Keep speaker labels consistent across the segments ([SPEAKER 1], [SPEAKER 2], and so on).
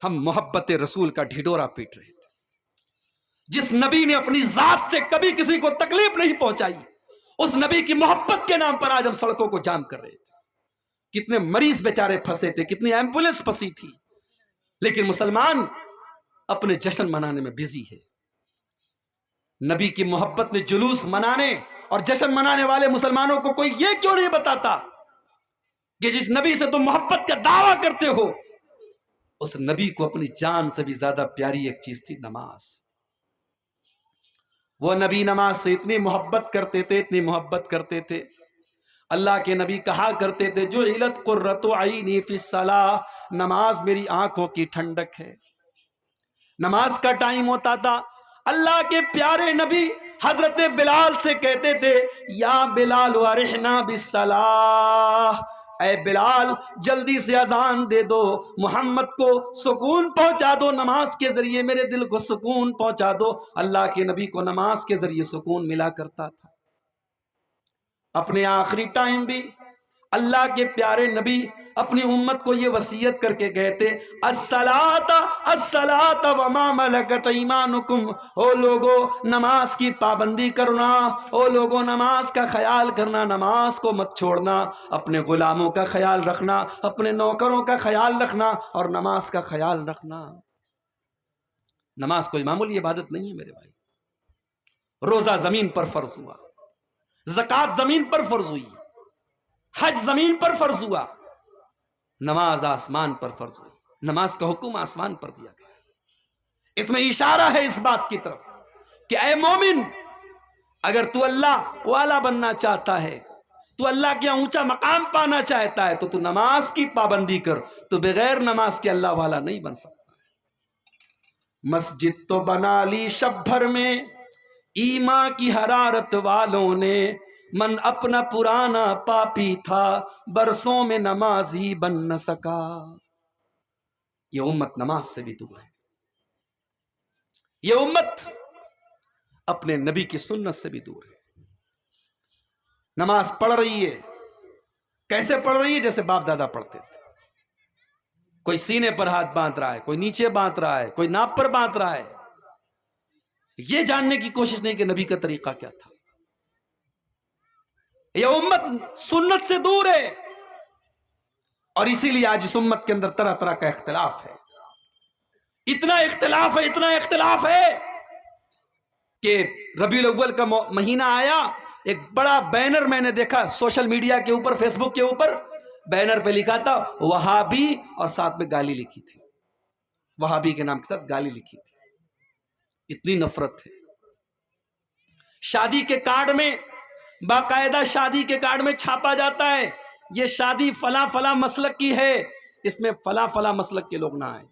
[SPEAKER 1] ہم محبت رسول کا ڈھڈورا پیٹ رہے تھے، جس نبی نے اپنی ذات سے کبھی کسی کو تکلیف نہیں پہنچائی، اس نبی کی محبت کے نام پر آج ہم سڑکوں کو جام کر رہے تھے۔ کتنے مریض بیچارے پھنسے تھے، کتنی ایمبولینس پھنسی تھی، لیکن مسلمان اپنے جشن منانے میں بزی ہے۔ نبی کی محبت میں جلوس منانے اور جشن منانے والے مسلمانوں کو کوئی یہ کیوں نہیں بتاتا کہ جس نبی سے تم محبت کا دعویٰ کرتے ہو، اس نبی کو اپنی جان سے بھی زیادہ پیاری ایک چیز تھی، نماز۔ وہ نبی نماز سے اتنی محبت کرتے تھے، اتنی محبت کرتے تھے، اللہ کے نبی کہا کرتے تھے جعلت قرۃ عینی فی الصلاۃ، نماز میری آنکھوں کی ٹھنڈک ہے۔ نماز کا ٹائم ہوتا تھا، اللہ کے پیارے نبی حضرت بلال سے کہتے تھے یا بلال ارحنا بالصلاۃ، اے بلال جلدی سے اذان دے دو، محمد کو سکون پہنچا دو، نماز کے ذریعے میرے دل کو سکون پہنچا دو۔ اللہ کے نبی کو نماز کے ذریعے سکون ملا کرتا تھا۔ اپنے آخری ٹائم بھی اللہ کے پیارے نبی اپنی امت کو یہ وصیت کر کے گئے تھے الصلاۃ الصلاۃ وما ملکت ایمانکم، او لوگو نماز کی پابندی کرنا، او لوگو نماز کا خیال کرنا، نماز کو مت چھوڑنا، اپنے غلاموں کا خیال رکھنا، اپنے نوکروں کا خیال رکھنا اور نماز کا خیال رکھنا۔ نماز کوئی معمولی عبادت نہیں ہے میرے بھائی۔ روزہ زمین پر فرض ہوا، زکوٰۃ زمین پر فرض ہوئی، حج زمین پر فرض ہوا، نماز آسمان پر فرض ہوئی۔ نماز کا حکم آسمان پر دیا گیا۔ اس میں اشارہ ہے اس بات کی طرف کہ اے مومن، اگر تو اللہ والا بننا چاہتا ہے، تو اللہ کے اونچا مقام پانا چاہتا ہے، تو نماز کی پابندی کر۔ تو بغیر نماز کے اللہ والا نہیں بن سکتا۔ مسجد تو بنا لی شب بھر میں ایمان کی حرارت والوں نے، من اپنا پرانا پاپی تھا برسوں میں نمازی بن نہ سکا۔ یہ امت نماز سے بھی دور ہے، یہ امت اپنے نبی کی سنت سے بھی دور ہے۔ نماز پڑھ رہی ہے، کیسے پڑھ رہی ہے؟ جیسے باپ دادا پڑھتے تھے۔ کوئی سینے پر ہاتھ باندھ رہا ہے، کوئی نیچے باندھ رہا ہے، کوئی ناپ پر باندھ رہا ہے، یہ جاننے کی کوشش نہیں کہ نبی کا طریقہ کیا تھا۔ یہ امت سنت سے دور ہے، اور اسی لیے آج اس امت کے اندر طرح طرح کا اختلاف ہے۔ اتنا اختلاف ہے، اتنا اختلاف ہے کہ ربیع الاول کا مہینہ آیا، ایک بڑا بینر میں نے دیکھا سوشل میڈیا کے اوپر، فیس بک کے اوپر، بینر پہ لکھا تھا وہابی، اور ساتھ میں گالی لکھی تھی، وہابی کے نام کے ساتھ گالی لکھی تھی۔ اتنی نفرت ہے۔ شادی کے کارڈ میں، باقاعدہ شادی کے کارڈ میں چھاپا جاتا ہے یہ شادی فلاں فلاں مسلک کی ہے، اس میں فلاں فلاں مسلک کے لوگ نہ آئے۔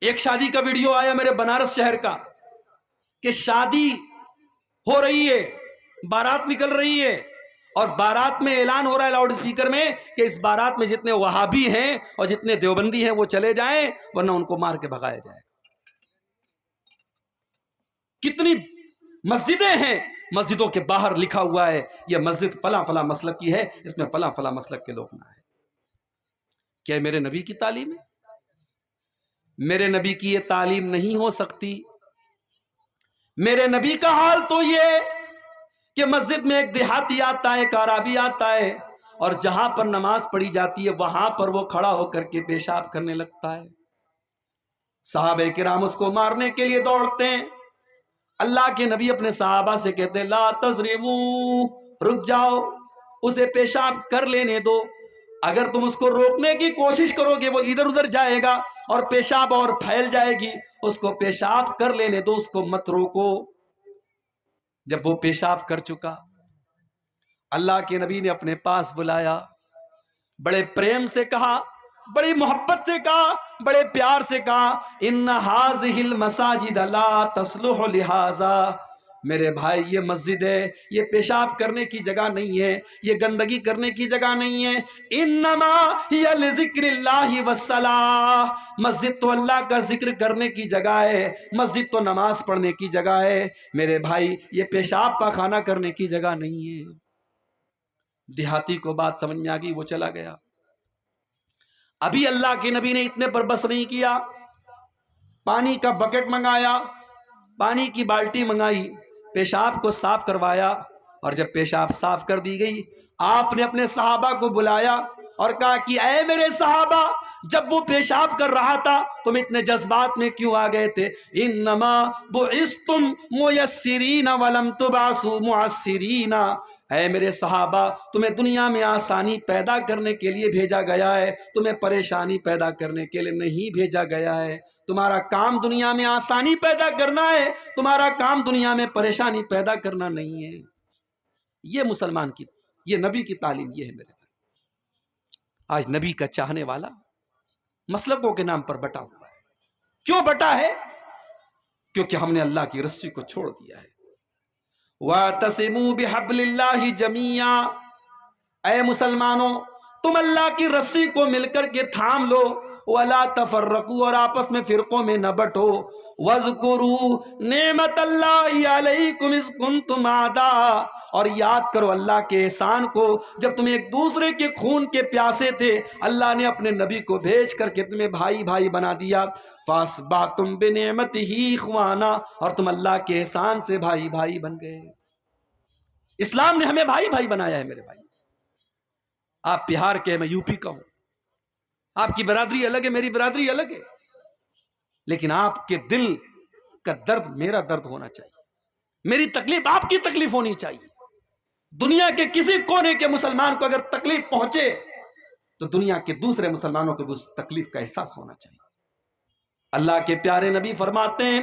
[SPEAKER 1] ایک شادی کا ویڈیو آیا میرے بنارس شہر کا کہ شادی ہو رہی ہے، بارات نکل رہی ہے، اور بارات میں اعلان ہو رہا ہے لاؤڈ اسپیکر میں کہ اس بارات میں جتنے وہابی ہیں اور جتنے دیوبندی ہیں وہ چلے جائیں، ورنہ ان کو مار کے بھگایا جائے۔ کتنی مسجدیں ہیں، مسجدوں کے باہر لکھا ہوا ہے یہ مسجد فلاں فلاں مسلک کی ہے، اس میں فلاں فلاں مسلک کے لوگ نہ آئے۔ کیا میرے نبی کی تعلیم ہے؟ میرے نبی کی یہ تعلیم نہیں ہو سکتی۔ میرے نبی کا حال تو یہ کہ مسجد میں ایک دیہاتی آتا ہے، ایک عرابی آتا ہے، اور جہاں پر نماز پڑھی جاتی ہے وہاں پر وہ کھڑا ہو کر کے پیشاب کرنے لگتا ہے۔ صحابہ کرام اس کو مارنے کے لیے دوڑتے ہیں۔ اللہ کے نبی اپنے صحابہ سے کہتے ہیں لا تضربوا، رک جاؤ، اسے پیشاب کر لینے دو۔ اگر تم اس کو روکنے کی کوشش کرو گے وہ ادھر ادھر جائے گا اور پیشاب اور پھیل جائے گی، اس کو پیشاب کر لینے دو، اس کو مت روکو۔ جب وہ پیشاب کر چکا، اللہ کے نبی نے اپنے پاس بلایا، بڑے پریم سے کہا، بڑی محبت سے کہا، بڑے پیار سے کہا ان هذه المساجد لا تصلح لهذا، میرے بھائی یہ مسجد ہے، یہ پیشاب کرنے کی جگہ نہیں ہے، یہ گندگی کرنے کی جگہ نہیں ہے، انما هي لذکر اللہ والصلاۃ، مسجد تو اللہ کا ذکر کرنے کی جگہ ہے، مسجد تو نماز پڑھنے کی جگہ ہے، میرے بھائی یہ پیشاب پاخانہ کرنے کی جگہ نہیں ہے۔ دیہاتی کو بات سمجھ میں آ گئی، وہ چلا گیا۔ ابھی اللہ کے نبی نے اتنے پر بس نہیں کیا، پانی کا بکٹ منگایا، پانی کی بالٹی منگائی، پیشاب کو صاف کروایا، اور جب پیشاب صاف کر دی گئی آپ نے اپنے صحابہ کو بلایا اور کہا کہ اے میرے صحابہ، جب وہ پیشاب کر رہا تھا تم اتنے جذبات میں کیوں آ گئے تھے؟ انما بعثتم میسرین ولم تبعثوا معسرین، اے میرے صحابہ تمہیں دنیا میں آسانی پیدا کرنے کے لیے بھیجا گیا ہے، تمہیں پریشانی پیدا کرنے کے لیے نہیں بھیجا گیا ہے۔ تمہارا کام دنیا میں آسانی پیدا کرنا ہے، تمہارا کام دنیا میں پریشانی پیدا کرنا نہیں ہے۔ یہ مسلمان کی، یہ نبی کی تعلیم یہ ہے میرے بھائی۔ آج نبی کا چاہنے والا مسلکوں کے نام پر بٹا ہوا ہے۔ کیوں بٹا ہے؟ کیونکہ ہم نے اللہ کی رسی کو چھوڑ دیا ہے۔ وَاعْتَصِمُوا بِحَبْلِ اللَّهِ جَمِيعًا، اے مسلمانوں تم اللہ کی رسی کو مل کر کے تھام لو، وَلَا تَفَرَّقُوا، اور آپس میں فرقوں میں نہ بٹو، وَاذْكُرُوا نِعْمَتَ اللَّهِ عَلَيْكُمْ إِذْ كُنْتُمْ أَعْدَاءً، اور یاد کرو اللہ کے احسان کو جب تم ایک دوسرے کے خون کے پیاسے تھے، اللہ نے اپنے نبی کو بھیج کر کے تمہیں بھائی بھائی بنا دیا، فَأَصْبَحْتُمْ بِنِعْمَتِهِ إِخْوَانًا، اور تم اللہ کے احسان سے بھائی بھائی بن گئے۔ اسلام نے ہمیں بھائی بھائی بنایا ہے میرے بھائی۔ آپ بہار کے، میں یو پی کا ہوں، آپ کی برادری الگ ہے، میری برادری الگ ہے، لیکن آپ کے دل کا درد میرا درد ہونا چاہیے، میری تکلیف آپ کی تکلیف ہونی چاہیے۔ دنیا کے کسی کونے کے مسلمان کو اگر تکلیف پہنچے تو دنیا کے دوسرے مسلمانوں کو بھی اس تکلیف کا احساس ہونا چاہیے۔ اللہ کے پیارے نبی فرماتے ہیں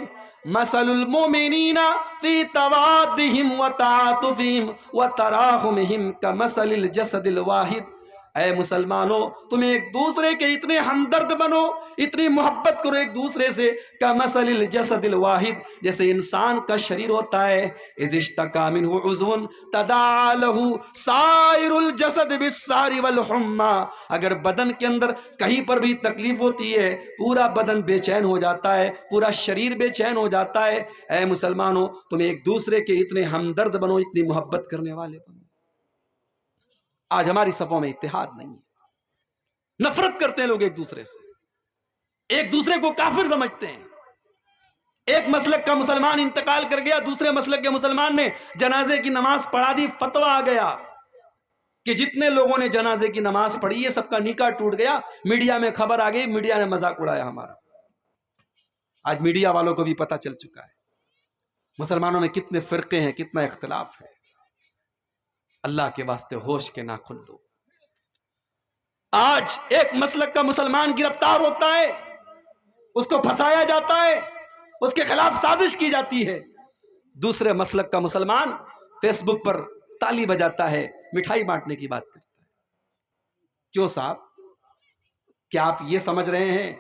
[SPEAKER 1] مثل المؤمنین فی توادہم وتعاطفہم وتراحمہم کمثل الجسد الواحد، اے مسلمانوں تم ایک دوسرے کے اتنے ہمدرد بنو، اتنی محبت کرو ایک دوسرے سے، کمثل الجسد الواحد، جیسے انسان کا شریر ہوتا ہے، اذ اشتکا منہ عضو تداعی لہ سائر الجسد بالسہر والحمى، اگر بدن کے اندر کہیں پر بھی تکلیف ہوتی ہے پورا بدن بے چین ہو جاتا ہے، پورا شریر بے چین ہو جاتا ہے۔ اے مسلمانوں تم ایک دوسرے کے اتنے ہمدرد بنو، اتنی محبت کرنے والے بنو۔ آج ہماری صفوں میں اتحاد نہیں ہے، نفرت کرتے ہیں لوگ ایک دوسرے سے، ایک دوسرے کو کافر سمجھتے ہیں۔ ایک مسلک کا مسلمان انتقال کر گیا، دوسرے مسلک کے مسلمان نے جنازے کی نماز پڑھا دی، فتویٰ آ گیا کہ جتنے لوگوں نے جنازے کی نماز پڑھی ہے سب کا نکاح ٹوٹ گیا۔ میڈیا میں خبر آ گئی، میڈیا نے مذاق اڑایا ہمارا۔ آج میڈیا والوں کو بھی پتہ چل چکا ہے مسلمانوں میں کتنے فرقے ہیں، کتنا اختلاف ہے۔ اللہ کے واسطے ہوش کے ناخن لو۔ آج ایک مسلک کا مسلمان گرفتار ہوتا ہے، اس کو پھنسایا جاتا ہے، اس کے خلاف سازش کی جاتی ہے، دوسرے مسلک کا مسلمان فیس بک پر تالی بجاتا ہے، مٹھائی بانٹنے کی بات کرتا ہے۔ کیوں صاحب؟ کیا آپ یہ سمجھ رہے ہیں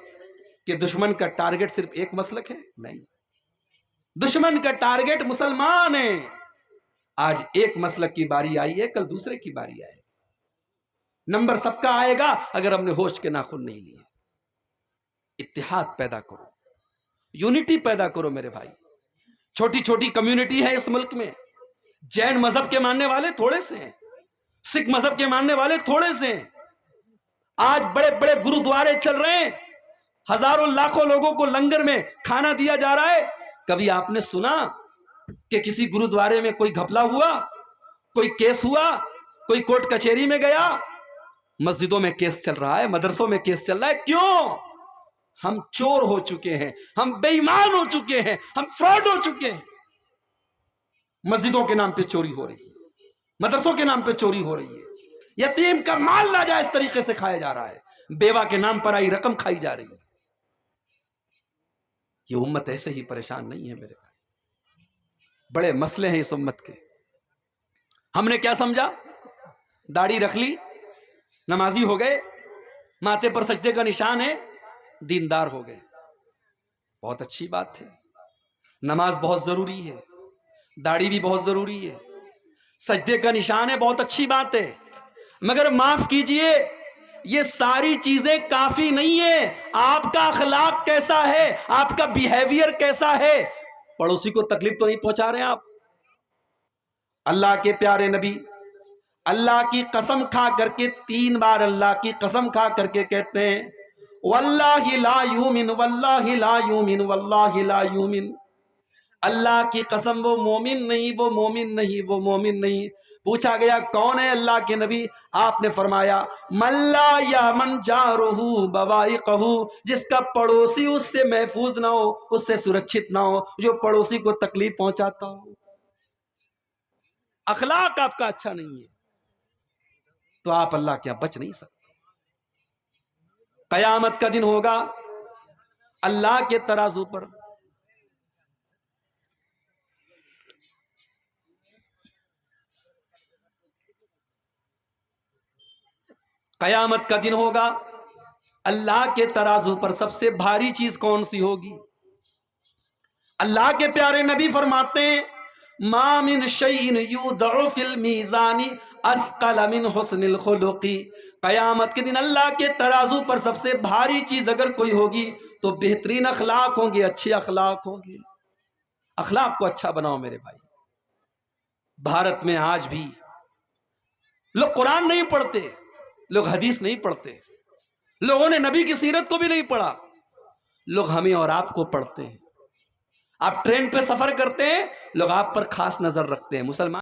[SPEAKER 1] کہ دشمن کا ٹارگٹ صرف ایک مسلک ہے؟ نہیں، دشمن کا ٹارگٹ مسلمان ہے۔ آج ایک مسلک کی باری آئی ہے، کل دوسرے کی باری آئے گی، نمبر سب کا آئے گا اگر ہم نے ہوش کے ناخن نہیں لیے۔ اتحاد پیدا کرو، یونٹی پیدا کرو میرے بھائی۔ چھوٹی چھوٹی کمیونٹی ہے اس ملک میں، جین مذہب کے ماننے والے تھوڑے سے ہیں، سکھ مذہب کے ماننے والے تھوڑے سے ہیں۔ آج بڑے بڑے گرودوارے چل رہے ہیں، ہزاروں لاکھوں لوگوں کو لنگر میں کھانا دیا جا رہا ہے۔ کبھی آپ نے سنا کہ کسی گرودوارے میں کوئی گھپلا ہوا، کوئی کیس ہوا، کوئی کورٹ کچہری میں گیا؟ مسجدوں میں کیس چل رہا ہے، مدرسوں میں کیس چل رہا ہے۔ کیوں؟ ہم چور ہو چکے ہیں، ہم بے ایمان ہو چکے ہیں، ہم فراڈ ہو چکے ہیں۔ مسجدوں کے نام پہ چوری ہو رہی ہے، مدرسوں کے نام پہ چوری ہو رہی ہے، یتیم کا مال ناجائز طریقے سے کھایا جا رہا ہے، بیوہ کے نام پر آئی رقم کھائی جا رہی ہے۔ یہ امت ایسے ہی پریشان نہیں ہے میرے بھائی، بڑے مسئلے ہیں اس امت کے۔ ہم نے کیا سمجھا؟ داڑھی رکھ لی، نمازی ہو گئے، ماتھے پر سجدے کا نشان ہے، دیندار ہو گئے۔ بہت اچھی بات ہے، نماز بہت ضروری ہے، داڑھی بھی بہت ضروری ہے، سجدے کا نشان ہے، بہت اچھی بات ہے، مگر معاف کیجئے یہ ساری چیزیں کافی نہیں ہیں۔ آپ کا اخلاق کیسا ہے، آپ کا بیہیویئر کیسا ہے؟ پڑوسی کو تکلیف تو نہیں پہنچا رہے آپ؟ اللہ کے پیارے نبی اللہ کی قسم کھا کر کے 3 بار اللہ کی قسم کھا کر کے کہتے ہیں واللہ لا یومن واللہ لا یومن واللہ لا یومن، اللہ کی قسم وہ مومن نہیں، وہ مومن نہیں، وہ مومن نہیں۔ پوچھا گیا کون ہے اللہ کے نبی؟ آپ نے فرمایا من لا یامن جارہ بوائقہ، جس کا پڑوسی اس سے محفوظ نہ ہو، اس سے سرکشت نہ ہو، جو پڑوسی کو تکلیف پہنچاتا ہو۔ اخلاق آپ کا اچھا نہیں ہے تو آپ اللہ کے یہاں بچ نہیں سکتے۔ قیامت کا دن ہوگا اللہ کے ترازو پر قیامت کا دن ہوگا، اللہ کے ترازو پر سب سے بھاری چیز کون سی ہوگی؟ اللہ کے پیارے نبی فرماتے ہیں ما من شیء یوضع فی المیزان اثقل من حسن الخلق، قیامت کے دن اللہ کے ترازو پر سب سے بھاری چیز اگر کوئی ہوگی تو بہترین اخلاق ہوں گے، اچھے اخلاق ہوں گے۔ اخلاق کو اچھا بناؤ میرے بھائی۔ بھارت میں آج بھی لوگ قرآن نہیں پڑھتے، لوگ حدیث نہیں پڑھتے، لوگوں نے نبی کی سیرت کو بھی نہیں پڑھا، لوگ ہمیں اور آپ کو پڑھتے ہیں۔ آپ ٹرین پہ سفر کرتے ہیں، لوگ آپ پر خاص نظر رکھتے ہیں۔ مسلمان